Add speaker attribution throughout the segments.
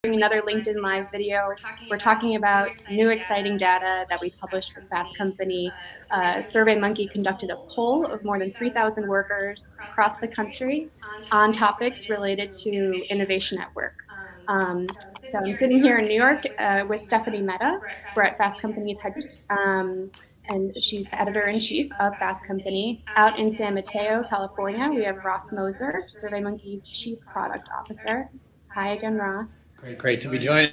Speaker 1: Another LinkedIn Live video. We're talking about new exciting data that we published with Fast Company. SurveyMonkey conducted a poll of more than 3,000 workers across the country on topics related to innovation at work. So I'm sitting here in New York with Stephanie Mehta. We're at Fast Company's headquarters, and she's the editor-in-chief of Fast Company. Out in San Mateo, California, we have Moser, SurveyMonkey's chief product officer. Hi again, Ross.
Speaker 2: Great to be joining.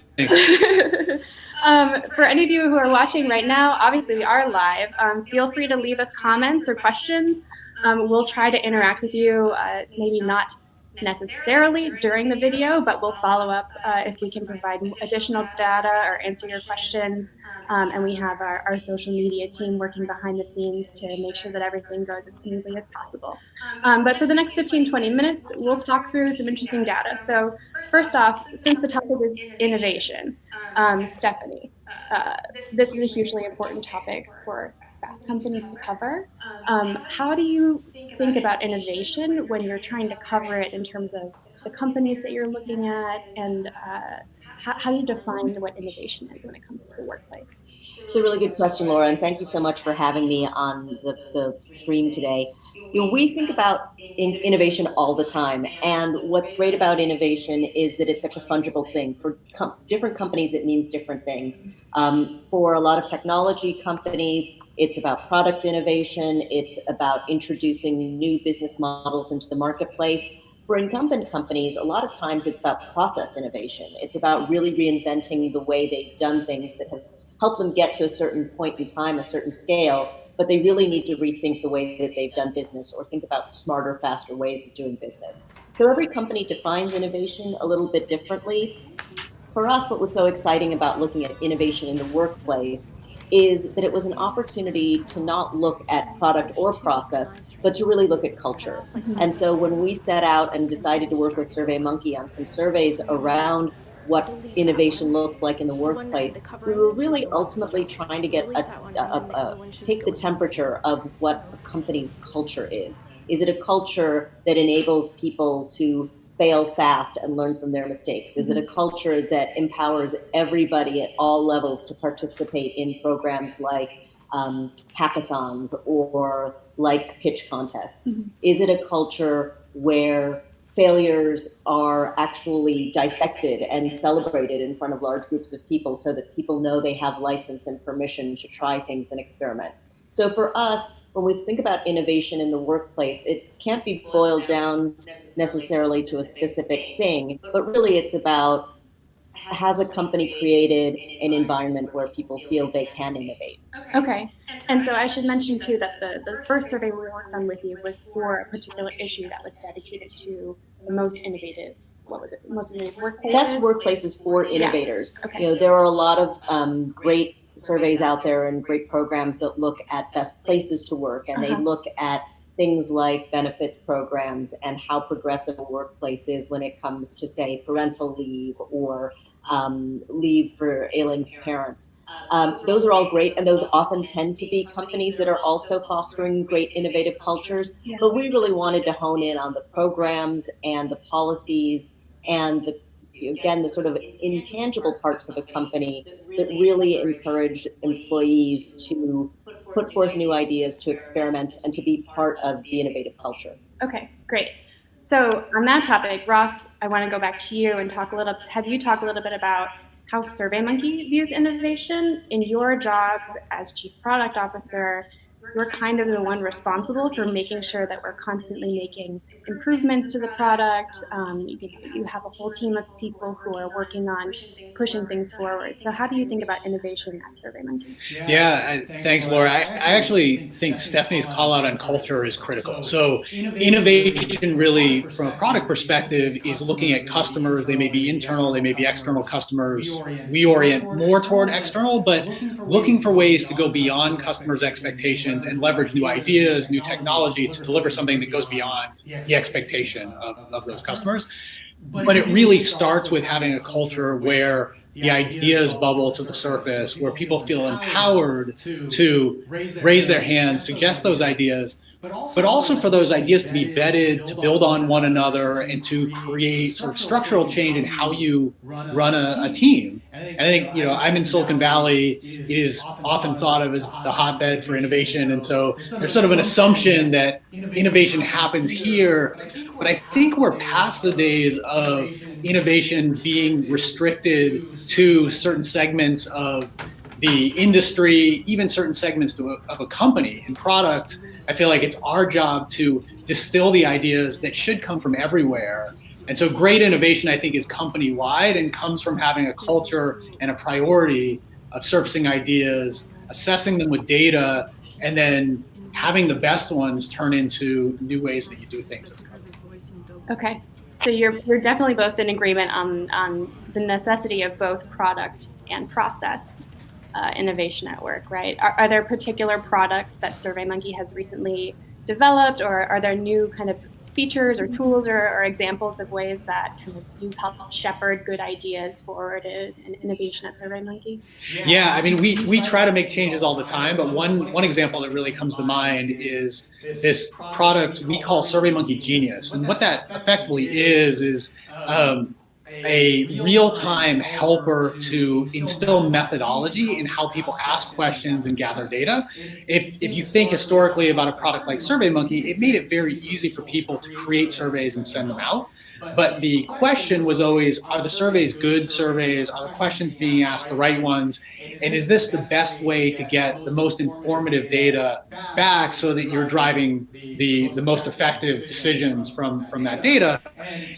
Speaker 1: For any of you who are watching right now, obviously we are live. Feel free to leave us comments or questions. We'll try to interact with you, maybe not necessarily during the video, but we'll follow up if we can provide additional data or answer your questions. And we have our social media team working behind the scenes to make sure that everything goes as smoothly as possible. But for the next 15-20 minutes, we'll talk through some interesting data. So first off, since the topic is innovation, Stephanie, this is a hugely important topic for Fast Company to cover. How do you think about innovation when you're trying to cover it in terms of the companies that you're looking at, and how do you define what innovation is when it comes to the workplace?
Speaker 3: It's a really good question, Laura, and thank you so much for having me on the stream today. We think about innovation all the time, and what's great about innovation is that it's such a fungible thing. For different companies, it means different things. For a lot of technology companies, it's about product innovation. It's about introducing new business models into the marketplace. For incumbent companies, a lot of times it's about process innovation. It's about really reinventing the way they've done things that have helped them get to a certain point in time, a certain scale, but they really need to rethink the way that they've done business or think about smarter, faster ways of doing business. So every company defines innovation a little bit differently. For us, what was so exciting about looking at innovation in the workplace is that it was an opportunity to not look at product or process, but to really look at culture. And so when we set out and decided to work with SurveyMonkey on some surveys around what innovation looks like in the workplace, we were really ultimately trying to get take the temperature of what a company's culture is. Is it a culture that enables people to fail fast and learn from their mistakes? Is it a culture that empowers everybody at all levels to participate in programs like hackathons or like pitch contests? Is it a culture where failures are actually dissected and celebrated in front of large groups of people so that people know they have license and permission to try things and experiment? So for us, when we think about innovation in the workplace, it can't be boiled down necessarily to a specific thing, but really it's about, has a company created an environment where people feel they can innovate?
Speaker 1: Okay. And so I should mention too that the first survey we worked on with you was for a particular issue that was dedicated to the most innovative, what was it, most innovative workplaces?
Speaker 3: Best workplaces for innovators.
Speaker 1: Yeah. Okay.
Speaker 3: There are a lot of great surveys out there and great programs that look at best places to work, and they look at things like benefits programs and how progressive a workplace is when it comes to, say, parental leave or leave for ailing parents. Those are all great, and those often tend to be companies that are also fostering great innovative cultures.
Speaker 1: Yeah.
Speaker 3: But we really wanted to hone in on the programs and the policies and the sort of intangible parts of a company that really encourage employees to put forth new ideas, to experiment, and to be part of the innovative culture.
Speaker 1: Okay, great. So on that topic, Ross, I want to go back to you and have you talk a little bit about how SurveyMonkey views innovation. In your job as Chief Product Officer, you're kind of the one responsible for making sure that we're constantly making improvements to the product. You have a whole team of people who are working on pushing things forward. So how do you think about innovation at SurveyMonkey?
Speaker 2: Yeah, thanks, Laura. I actually think Stephanie's call out on culture is critical. So innovation really, from a product perspective, is looking at customers. They may be internal, they may be external customers. We orient more toward external, but looking for ways to go beyond customers' expectations and leverage new ideas, new technology to deliver something that goes beyond the expectation of those customers. But it really starts with having a culture where the ideas bubble to the surface, where people feel empowered to raise their hands, suggest those ideas, but also for those ideas to be vetted, to build on one another, and to create sort of structural change in how you run a team. And I think, I'm in Silicon Valley. It is often thought of as the hotbed for innovation. And so there's sort of an assumption that innovation happens here. But I think we're past the days of innovation being restricted to certain segments of the industry, even certain segments of a company and product. I feel like it's our job to distill the ideas that should come from everywhere. And so great innovation, I think, is company-wide and comes from having a culture and a priority of surfacing ideas, assessing them with data, and then having the best ones turn into new ways that you do things as a company.
Speaker 1: Okay. So you're definitely both in agreement on the necessity of both product and process innovation at work, right? Are there particular products that SurveyMonkey has recently developed, or are there new kind of features or tools or examples of ways that kind of you help shepherd good ideas forward in innovation at SurveyMonkey?
Speaker 2: Yeah, I mean, we try to make changes all the time, but one example that really comes to mind is this product we call SurveyMonkey Genius. And what that effectively is a real-time helper to instill methodology in how people ask questions and gather data. If you think historically about a product like SurveyMonkey, it made it very easy for people to create surveys and send them out. But the question was always, are the surveys good surveys? Are the questions being asked the right ones? And is this the best way to get the most informative data back so that you're driving the most effective decisions from that data?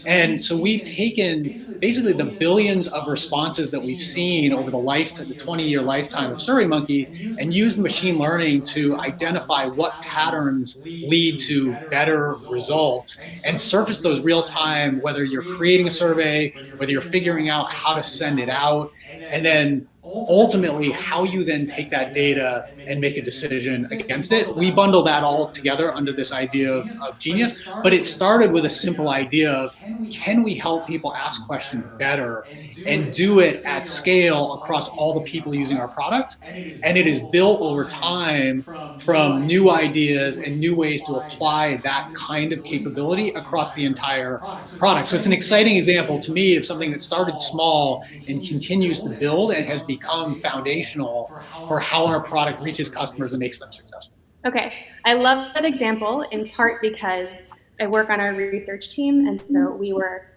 Speaker 2: And so we've taken basically the billions of responses that we've seen over the 20-year lifetime of SurveyMonkey and used machine learning to identify what patterns lead to better results and surface those real time, whether you're creating a survey, whether you're figuring out how to send it out, and then ultimately how you then take that data and make a decision against it. We bundle that all together under this idea of Genius, but it started with a simple idea of, can we help people ask questions better and do it at scale across all the people using our product? And it is built over time from new ideas and new ways to apply that kind of capability across the entire product. So it's an exciting example to me of something that started small and continues to build and has become foundational for how our product reaches customers and makes them successful.
Speaker 1: Okay, I love that example in part because I work on our research team, and so we were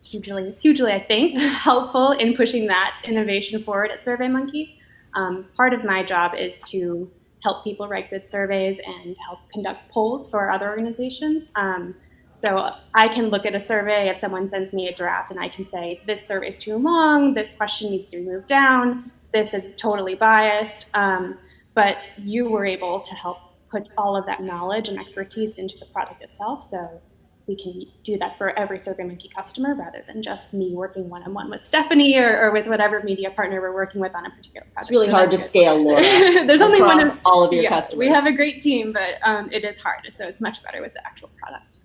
Speaker 1: hugely, I think, helpful in pushing that innovation forward at SurveyMonkey. Part of my job is to help people write good surveys and help conduct polls for other organizations. So I can look at a survey if someone sends me a draft and I can say, this survey is too long, this question needs to be moved down, this is totally biased. But you were able to help put all of that knowledge and expertise into the product itself. So we can do that for every SurveyMonkey customer rather than just me working one-on-one with Stephanie or with whatever media partner we're working with on a particular project.
Speaker 3: It's really hard to scale, Laura.
Speaker 1: There's only one of
Speaker 3: all of your customers.
Speaker 1: We have a great team, but it is hard. So it's much better with the actual product.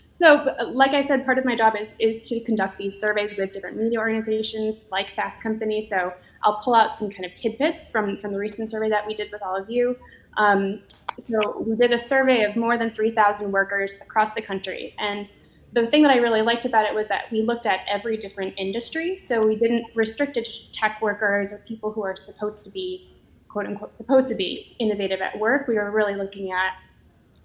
Speaker 1: So like I said, part of my job is to conduct these surveys with different media organizations like Fast Company. So I'll pull out some kind of tidbits from the recent survey that we did with all of you. So we did a survey of more than 3,000 workers across the country. And the thing that I really liked about it was that we looked at every different industry. So we didn't restrict it to just tech workers or people who are supposed to be, quote unquote, supposed to be innovative at work. We were really looking at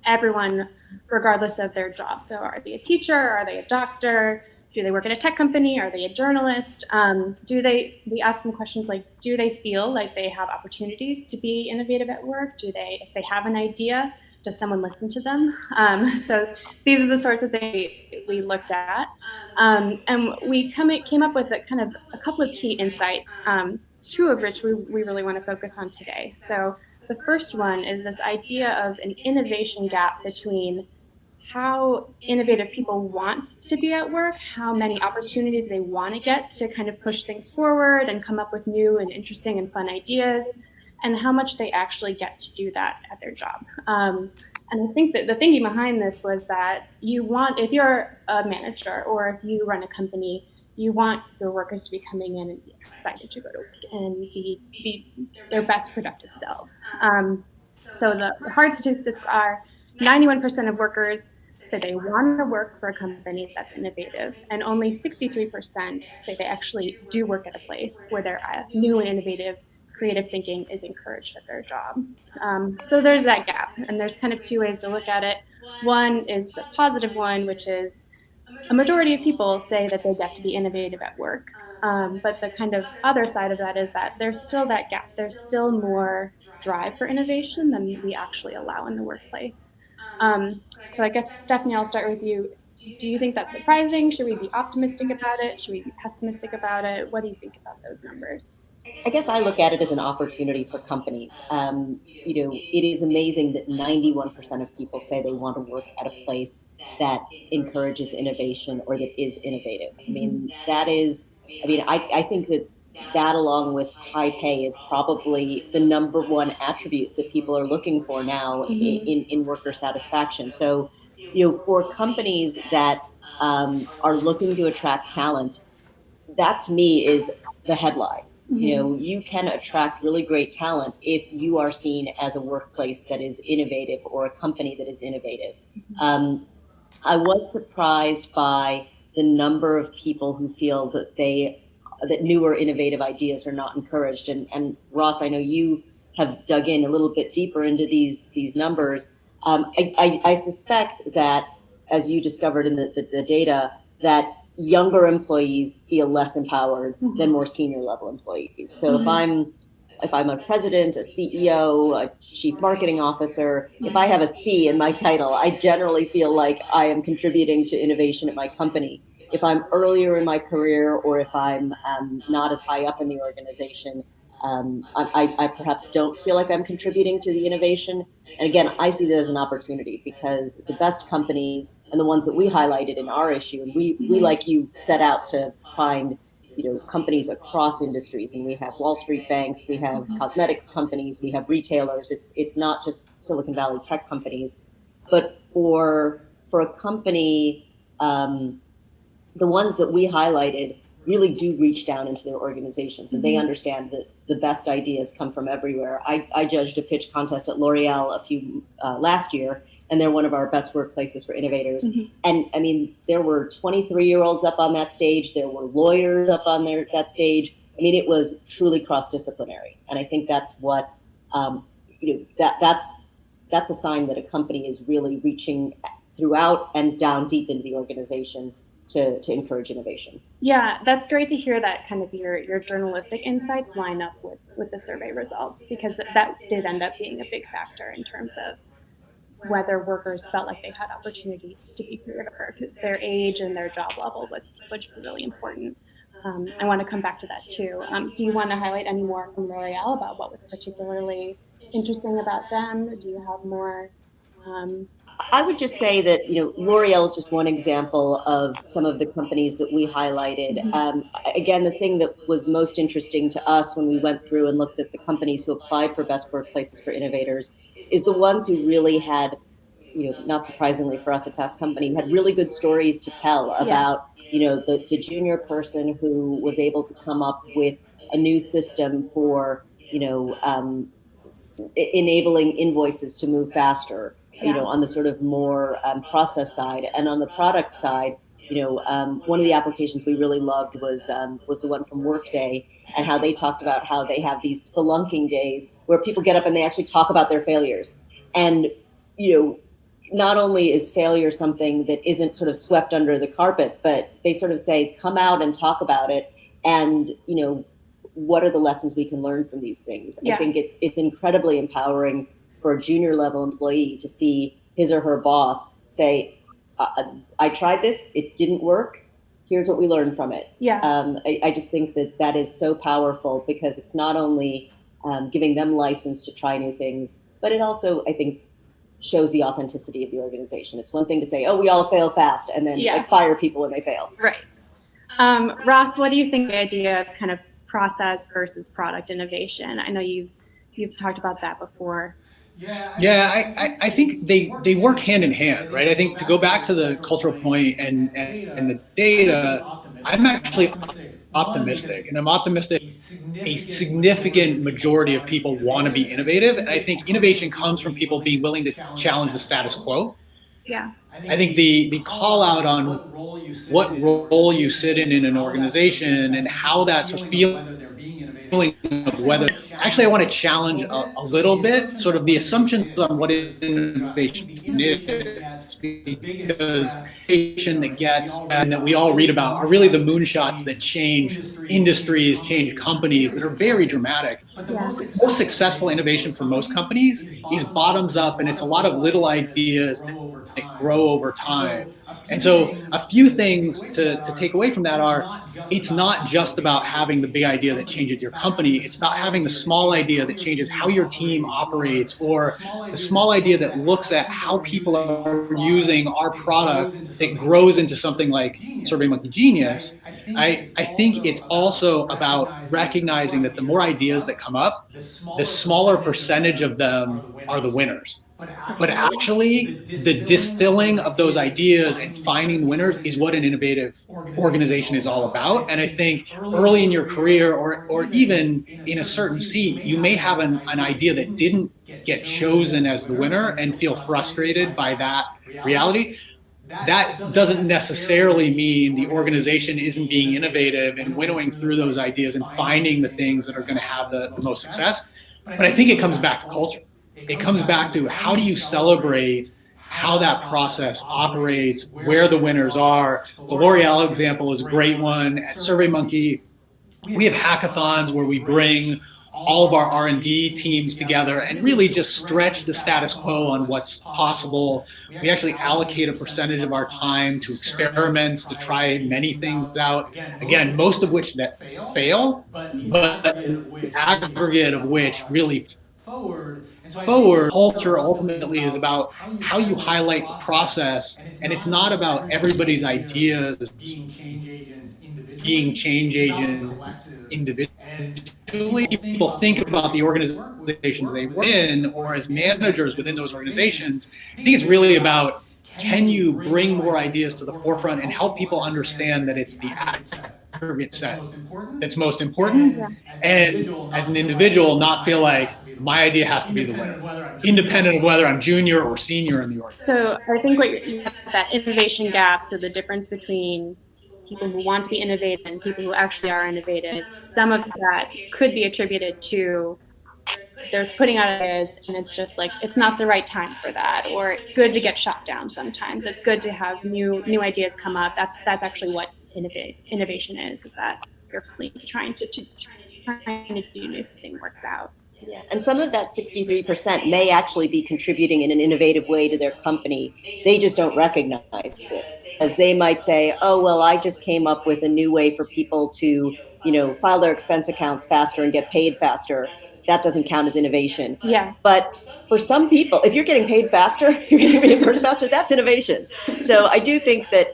Speaker 1: everyone regardless of their job. So are they a teacher? Are they a doctor? Do they work at a tech company? Are they a journalist? We ask them questions like, do they feel like they have opportunities to be innovative at work? If they have an idea, does someone listen to them? So these are the sorts of things we looked at. And we came up with a couple of key insights, two of which we really want to focus on today. So the first one is this idea of an innovation gap between how innovative people want to be at work, how many opportunities they want to get to kind of push things forward and come up with new and interesting and fun ideas, and how much they actually get to do that at their job. And I think that the thinking behind this was that if you're a manager or if you run a company, you want your workers to be coming in and be excited to go to work and be their best productive selves. So the hard statistics are 91% of workers say they want to work for a company that's innovative, and only 63% say they actually do work at a place where their new and innovative creative thinking is encouraged at their job. So there's that gap, and there's kind of two ways to look at it. One is the positive one, which is a majority of people say that they get to be innovative at work. But the kind of other side of that is that there's still that gap. There's still more drive for innovation than we actually allow in the workplace. So I guess, Stephanie, I'll start with you. Do you think that's surprising? Should we be optimistic about it? Should we be pessimistic about it? What do you think about those numbers?
Speaker 3: I guess I look at it as an opportunity for companies. It is amazing that 91% of people say they want to work at a place that encourages innovation or that is innovative. I mean, I think that along with high pay is probably the number one attribute that people are looking for now in worker satisfaction. So, for companies that are looking to attract talent, that to me is the headline. You can attract really great talent if you are seen as a workplace that is innovative or a company that is innovative. I was surprised by the number of people who feel that newer innovative ideas are not encouraged. And Ross, I know you have dug in a little bit deeper into these numbers. I suspect that, as you discovered in the data, that younger employees feel less empowered than more senior level employees. So if I'm a president, a CEO, a chief marketing officer, if I have a C in my title, I generally feel like I am contributing to innovation at my company. If I'm earlier in my career, or if I'm not as high up in the organization, I perhaps don't feel like I'm contributing to the innovation. And again, I see that as an opportunity, because the best companies and the ones that we highlighted in our issue, and we like you set out to find companies across industries, and we have Wall Street banks, we have cosmetics companies, we have retailers. It's not just Silicon Valley tech companies, but for a company, the ones that we highlighted really do reach down into their organizations, and they understand that the best ideas come from everywhere. I judged a pitch contest at L'Oreal last year, and they're one of our best workplaces for innovators. And I mean, there were 23-year-olds up on that stage. There were lawyers up on that stage. I mean, it was truly cross-disciplinary. And I think that's what, that's a sign that a company is really reaching throughout and down deep into the organization to encourage innovation.
Speaker 1: Yeah, that's great to hear that kind of your journalistic insights line up with the survey results, because that did end up being a big factor in terms of whether workers felt like they had opportunities to be career at work. Their age and their job level was really important. I want to come back to that too. Do you want to highlight any more from L'Oreal about what was particularly interesting about them? Do you have more?
Speaker 3: I would just say that, L'Oreal is just one example of some of the companies that we highlighted. Again, the thing that was most interesting to us when we went through and looked at the companies who applied for best workplaces for innovators is the ones who really had, not surprisingly for us at Fast Company, had really good stories to tell about, the junior person who was able to come up with a new system for, enabling invoices to move faster. On the sort of more process side, and on the product side, one of the applications we really loved was the one from Workday, and how they talked about how they have these spelunking days where people get up and they actually talk about their failures. And, not only is failure something that isn't sort of swept under the carpet, but they sort of say, come out and talk about it. And, what are the lessons we can learn from these things? I think it's incredibly empowering for a junior level employee to see his or her boss say, I tried this, it didn't work. Here's what we learned from it. I just think that is so powerful, because it's not only giving them license to try new things, but it also, I think, shows the authenticity of the organization. It's one thing to say, oh, we all fail fast, and then fire people when they fail.
Speaker 1: Right. Ross, what do you think of the idea of kind of process versus product innovation? I know you've talked about that before.
Speaker 2: Yeah, I think they work hand in hand, right? I think to go back to the cultural point and the data, I'm actually optimistic, and I'm optimistic a significant majority of people want to be innovative. And I think innovation comes from people being willing to challenge the status quo.
Speaker 1: Yeah.
Speaker 2: I think the call out on what role you sit in an organization and how that's a feeling of whether actually I want to challenge a little bit sort of the assumptions on what is innovation is, because innovation that gets and that we all read about are really the moonshots that change industries, change companies, that are very dramatic.
Speaker 1: Yeah.
Speaker 2: The most successful innovation for most companies is bottoms up, and it's a lot of little ideas that grow over time. And so a few things to take away from that are, it's not just about having the big idea that changes your company. It's about having the small idea that changes how your team operates, or the small idea that looks at how people are using our product that grows into something like SurveyMonkey Genius. I think it's also about recognizing that the more ideas that come up, the smaller percentage of them are the winners. But actually, the distilling of those ideas and finding winners is what an innovative organization is all about. And I think early in your career, or even in a certain seat, you may have an idea that didn't get chosen as the winner and feel frustrated by that reality. That doesn't necessarily mean the organization isn't being innovative and winnowing through those ideas and finding the things that are going to have the most success. But I think it comes back to culture. It comes back to, how do you celebrate how that process operates, where the winners are. The L'Oreal example is a great one. At SurveyMonkey, we have hackathons where we bring all of our R&D teams together and really just stretch the status quo on what's possible. We actually allocate a percentage of our time to experiments, to try many things out. Again, most of which that fail, but the aggregate of which really forward. Culture ultimately is about how you highlight the process, and it's not about everybody's ideas being change agents individually. People think about the organizations they work in, or as managers within those organizations. I think it's really about, can you bring more ideas to the forefront and help people understand that it's the aggregate set that's most important, and as an individual not feel like my idea has to be the winner, independent of whether I'm junior or senior in the organization.
Speaker 1: So I think what you have, that innovation gap, so the difference between people who want to be innovative and people who actually are innovative, some of that could be attributed to they're putting out ideas and it's just like, it's not the right time for that, or it's good to get shot down sometimes. It's good to have new ideas come up. That's actually what innovation is that you're trying to do new thing works out.
Speaker 3: Yes. And some of that 63% may actually be contributing in an innovative way to their company. They just don't recognize it, as they might say, oh, well, I just came up with a new way for people to, file their expense accounts faster and get paid faster. That doesn't count as innovation.
Speaker 1: Yeah.
Speaker 3: But for some people, if you're getting paid faster, if you're getting reimbursed faster, that's innovation. So I do think that,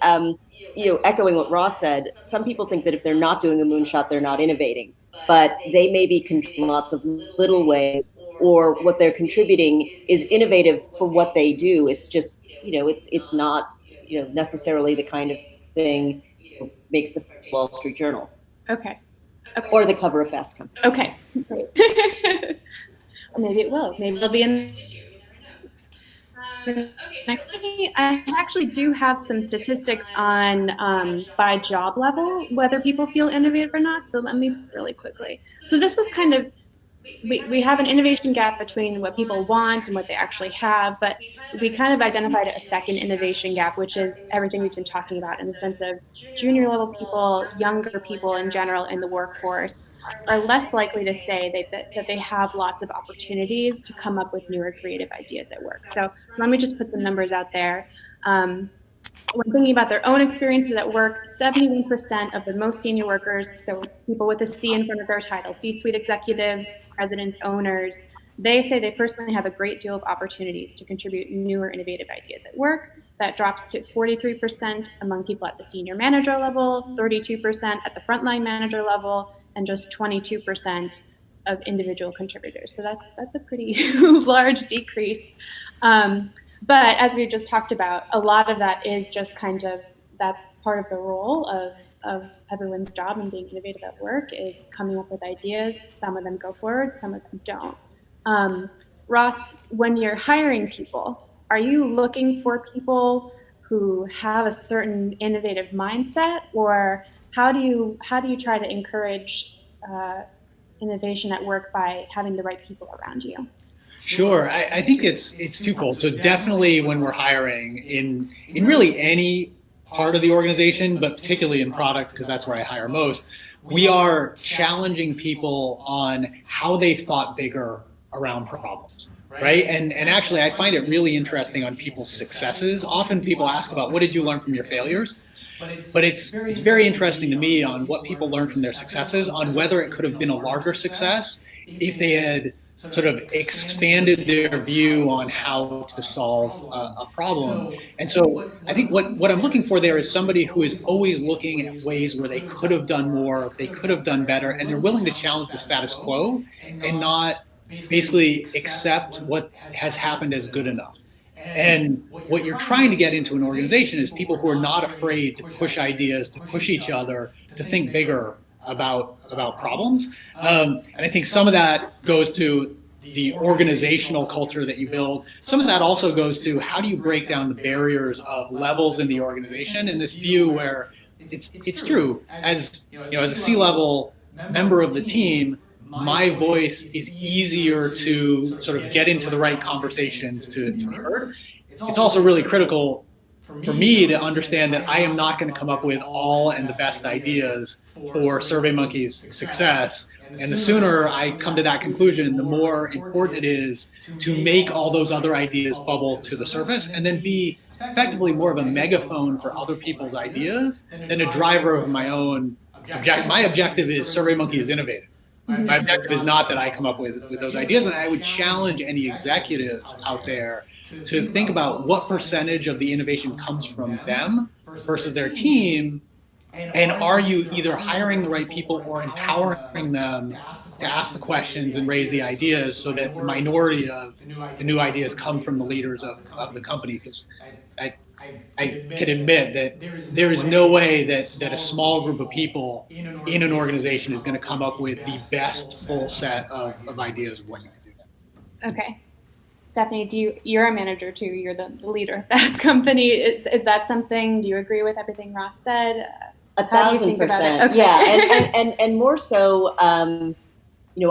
Speaker 3: echoing what Ross said, some people think that if they're not doing a moonshot, they're not innovating. But they may be contributing lots of little ways, or what they're contributing is innovative for what they do. It's just, it's not, necessarily the kind of thing that makes the Wall Street Journal.
Speaker 1: Okay.
Speaker 3: Or the cover of Fast Company.
Speaker 1: Okay. Great. Maybe it will. Maybe it'll be in. I actually do have some statistics on by job level, whether people feel innovative or not. So let me really quickly. So this was kind of, we have an innovation gap between what people want and what they actually have, but we kind of identified a second innovation gap, which is everything we've been talking about, in the sense of junior level people, younger people in general in the workforce are less likely to say that they have lots of opportunities to come up with newer creative ideas at work. So let me just put some numbers out there. When thinking about their own experiences at work, 71% of the most senior workers, so people with a C in front of their title, C-suite executives, presidents, owners, they say they personally have a great deal of opportunities to contribute newer innovative ideas at work. That drops to 43% among people at the senior manager level, 32% at the frontline manager level, and just 22% of individual contributors. So that's a pretty large decrease. But as we just talked about, a lot of that is just kind of, that's part of the role of of everyone's job in being innovative at work is coming up with ideas. Some of them go forward, some of them don't. Ross, when you're hiring people, are you looking for people who have a certain innovative mindset, or how do you try to encourage innovation at work by having the right people around you?
Speaker 2: Sure, I think it's twofold. So definitely when we're hiring in really any part of the organization, but particularly in product, because that's where I hire most, we are challenging people on how they've thought bigger around problems, right? And actually, I find it really interesting on people's successes. Often people ask about, what did you learn from your failures? But it's very interesting to me on what people learn from their successes, on whether it could have been a larger success if they had sort of expanded their view on how to solve a problem. And so I think what I'm looking for there is somebody who is always looking at ways where they could have done more, they could have done better, and they're willing to challenge the status quo and not basically accept what has happened as good enough. And what you're trying to get into an organization is people who are not afraid to push ideas, to push each other, to think bigger about problems. And I think some of that goes to the organizational culture that you build. Some of that also goes to how do you break down the barriers of levels in the organization, and this view where it's true, as as a C-level member of the team, my voice is easier to sort of get into the right conversations to be heard. It's also really critical for me to understand that I am not going to come up with all and the best ideas for SurveyMonkey's success. And the sooner I come to that conclusion, the more important it is to make all those other ideas bubble to the surface and then be effectively more of a megaphone for other people's ideas than a driver of my own objective. My objective is SurveyMonkey is innovative. My objective is not that I come up with those ideas, and I would challenge any executives out there to think about what percentage of the innovation comes from them versus their team, and are you either hiring the right people or empowering them to ask the questions and raise the ideas so that the minority of the new ideas come from the leaders of the company? Because I can admit that there is no way that a small group of people in an organization is going to come up with the best full set of ideas of what you can do.
Speaker 1: Okay. Stephanie, you're a manager too. You're the leader of that company. Is that something, do you agree with everything Ross said?
Speaker 3: 1,000%.
Speaker 1: Okay.
Speaker 3: Yeah. And more so,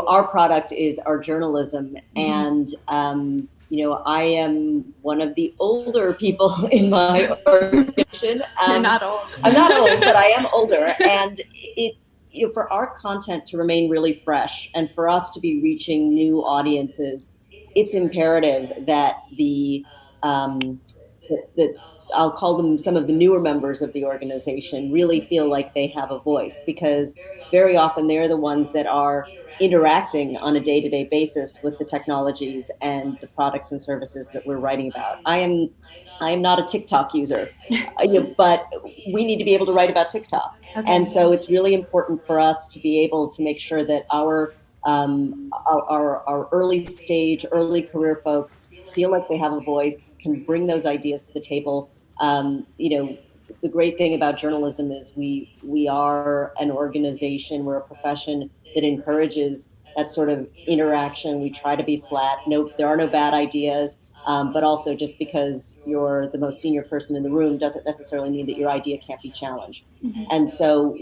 Speaker 3: our product is our journalism, and I am one of the older people in my organization.
Speaker 1: You're not old.
Speaker 3: I'm not old, but I am older. And for our content to remain really fresh and for us to be reaching new audiences, it's imperative that I'll call them some of the newer members of the organization really feel like they have a voice, because very often they're the ones that are interacting on a day-to-day basis with the technologies and the products and services that we're writing about. I am not a TikTok user, but we need to be able to write about TikTok. Okay. And so it's really important for us to be able to make sure that our early stage, early career folks feel like they have a voice, can bring those ideas to the table. The great thing about journalism is we are an organization, we're a profession that encourages that sort of interaction. We try to be flat. No, there are no bad ideas, but also just because you're the most senior person in the room doesn't necessarily mean that your idea can't be challenged. Mm-hmm. And so,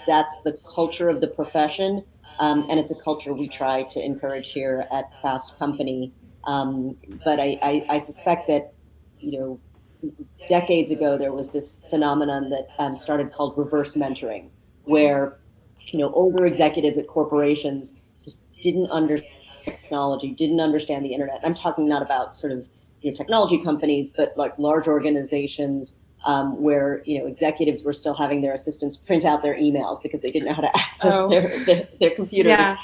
Speaker 3: that's the culture of the profession. And it's a culture we try to encourage here at Fast Company. But I suspect that, decades ago, there was this phenomenon that started called reverse mentoring, where, older executives at corporations just didn't understand technology, didn't understand the internet. I'm talking not about sort of technology companies, but like large organizations where executives were still having their assistants print out their emails because they didn't know how to access their computers. Yeah.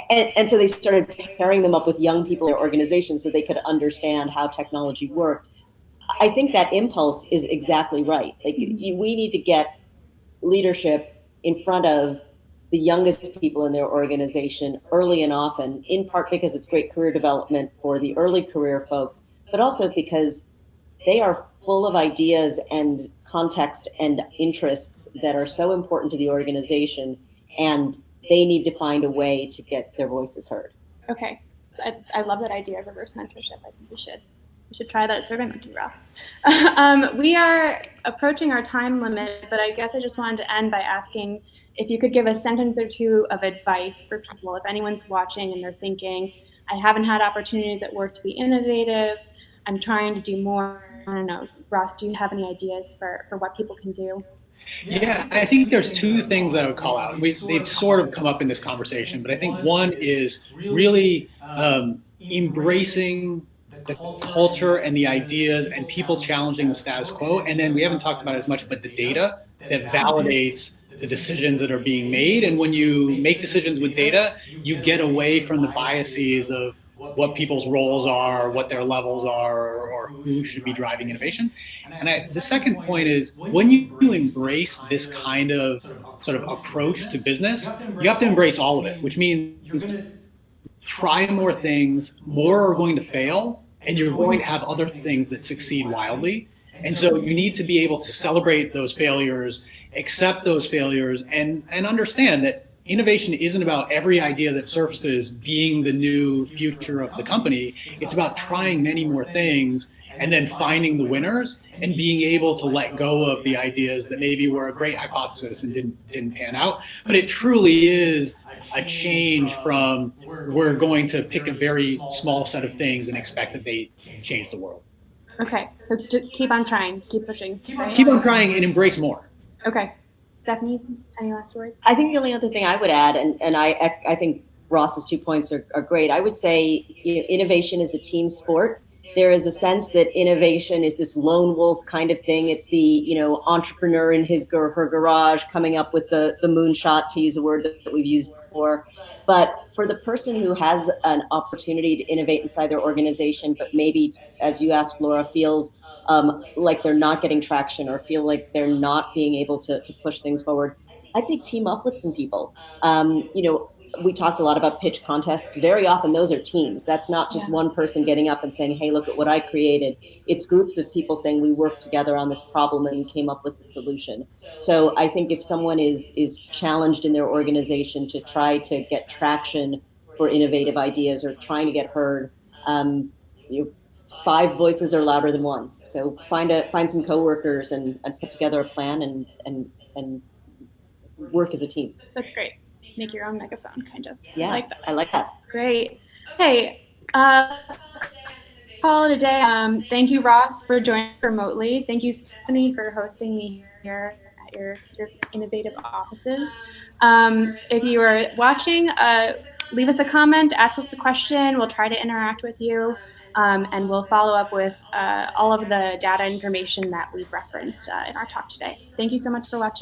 Speaker 3: And so they started pairing them up with young people in their organizations so they could understand how technology worked. I think that impulse is exactly right. Like, we need to get leadership in front of the youngest people in their organization early and often, in part because it's great career development for the early career folks, but also because they are full of ideas and context and interests that are so important to the organization, and they need to find a way to get their voices heard.
Speaker 1: Okay, I love that idea of reverse mentorship. I think we should try that at SurveyMonkey, Ross. We are approaching our time limit, but I guess I just wanted to end by asking if you could give a sentence or two of advice for people. If anyone's watching and they're thinking, I haven't had opportunities at work to be innovative, I'm trying to do more. I don't know, Ross, do you have any ideas for what people can do?
Speaker 2: Yeah, I think there's two things that I would call out. They've sort of come up in this conversation, but I think one is really embracing the culture and the ideas and people challenging the status quo. And then we haven't talked about it as much, but the data that validates the decisions that are being made. And when you make decisions with data, you get away from the biases of what people's roles are, what their levels are, or who should be driving innovation. And the second point is when you embrace this kind of sort of approach to business, you have to embrace all of it, which means try more things, more are going to fail, and you're going to have other things that succeed wildly. And so you need to be able to celebrate those failures, accept those failures, and understand that innovation isn't about every idea that surfaces being the new future of the company. It's about trying many more things and then finding the winners and being able to let go of the ideas that maybe were a great hypothesis and didn't pan out. But it truly is a change from we're going to pick a very small set of things and expect that they change the world.
Speaker 1: Okay, so keep on trying, keep pushing. Right?
Speaker 2: Keep on trying and embrace more.
Speaker 1: Okay. Stephanie, any last words?
Speaker 3: I think the only other thing I would add, and I think Ross's 2 points are great. I would say innovation is a team sport. There is a sense that innovation is this lone wolf kind of thing. It's the entrepreneur in his or her garage coming up with the moonshot, to use a word that we've used before. But for the person who has an opportunity to innovate inside their organization, but maybe, as you asked, Laura, feels like they're not getting traction or feel like they're not being able to push things forward, I'd say team up with some people. We talked a lot about pitch contests. Very often those are teams. That's not just one person getting up and saying, hey, look at what I created. It's groups of people saying we worked together on this problem and came up with the solution. So I think if someone is challenged in their organization to try to get traction for innovative ideas or trying to get heard, 5 voices are louder than one. So find some coworkers and put together a plan and work as a team.
Speaker 1: That's great. Make your own megaphone, kind of.
Speaker 3: Yeah,
Speaker 1: I like that. Great. Hey, call it a day. Thank you, Ross, for joining remotely. Thank you, Stephanie, for hosting me here at your innovative offices. If you are watching, leave us a comment, ask us a question. We'll try to interact with you, and we'll follow up with all of the data information that we've referenced in our talk today. Thank you so much for watching.